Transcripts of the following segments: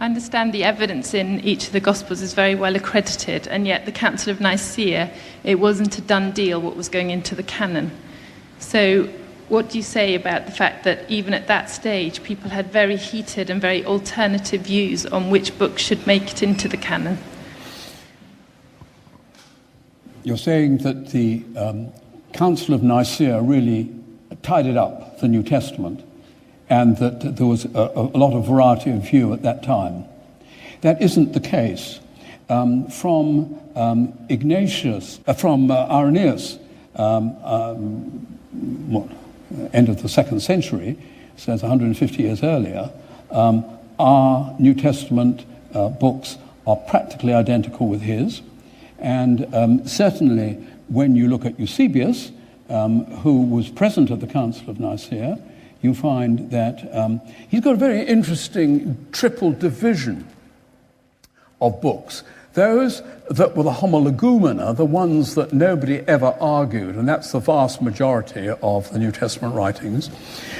I understand the evidence in each of the Gospels is very well accredited, and yet the Council of Nicaea, it wasn't a done deal what was going into the canon. So what do you say about the fact that even at that stage, people had very heated and very alternative views on which books should make it into the canon? You're saying that the Council of Nicaea really tidied up the New Testament, and that there was a lot of variety of view at that time. That isn't the case. From Irenaeus, end of the 2nd century, says 150 years earlier, our New Testament books are practically identical with his. And certainly when you look at Eusebius, who was present at the Council of Nicaea, you find that he's got a very interesting triple division of books. Those that were the homologumena, the ones that nobody ever argued, and that's the vast majority of the New Testament writings.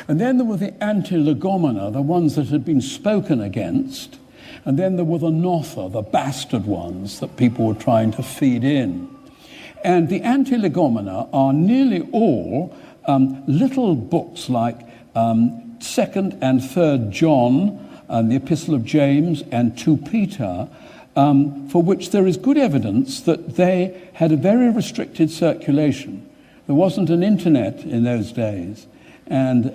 And then there were the antilegomena, the ones that had been spoken against. And then there were the notha, the bastard ones that people were trying to feed in. And the antilegomena are nearly all little books like 2nd and 3rd John, and the Epistle of James, and 2 Peter, for which there is good evidence that they had a very restricted circulation. There wasn't an internet in those days, and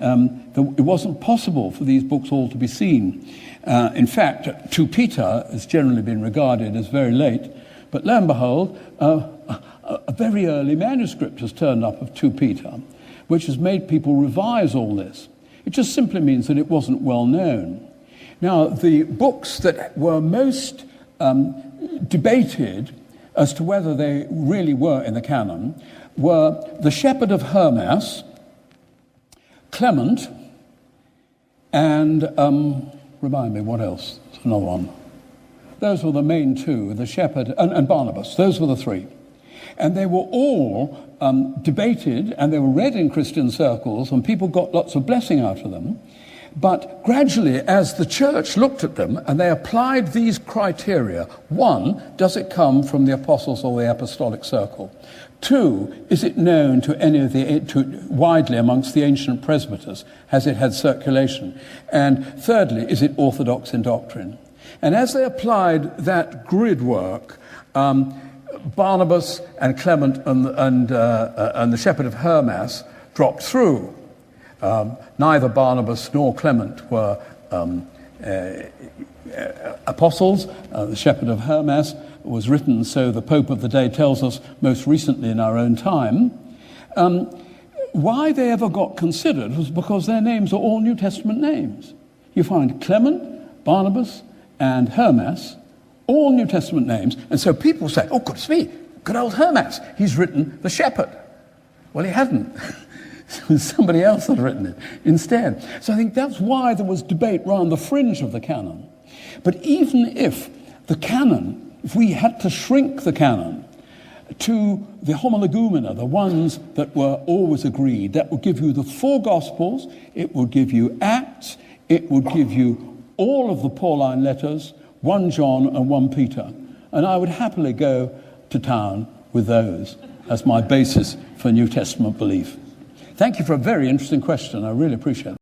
it wasn't possible for these books all to be seen. In fact, 2 Peter has generally been regarded as very late, but lo and behold, a very early manuscript has turned up of 2 Peter, which has made people revise all this. It just simply means that it wasn't well known. Now, the books that were most debated as to whether they really were in the canon were The Shepherd of Hermas, Clement, and remind me, what else? There's another one. Those were the main two, the Shepherd and Barnabas. Those were the three. And they were all debated, and they were read in Christian circles, and people got lots of blessing out of them. But gradually, as the church looked at them, and they applied these criteria: 1, does it come from the apostles or the apostolic circle? 2, is it known to any of widely amongst the ancient presbyters? Has it had circulation? And thirdly, is it orthodox in doctrine? And as they applied that grid work, Barnabas and Clement and the Shepherd of Hermas dropped through. Neither Barnabas nor Clement were apostles. The Shepherd of Hermas was written, so the Pope of the day tells us, most recently in our own time. Why they ever got considered was because their names are all New Testament names. You find Clement, Barnabas, and Hermas, all New Testament names. And so people say, oh, goodness me, good old Hermas, he's written the Shepherd. Well, he hadn't. Somebody else had written it instead. So I think that's why there was debate round the fringe of the canon. But even if the canon, if we had to shrink the canon to the homologumena, the ones that were always agreed, that would give you the 4 Gospels, it would give you Acts, it would give you all of the Pauline letters, 1 John and 1 Peter. And I would happily go to town with those as my basis for New Testament belief. Thank you for a very interesting question. I really appreciate it.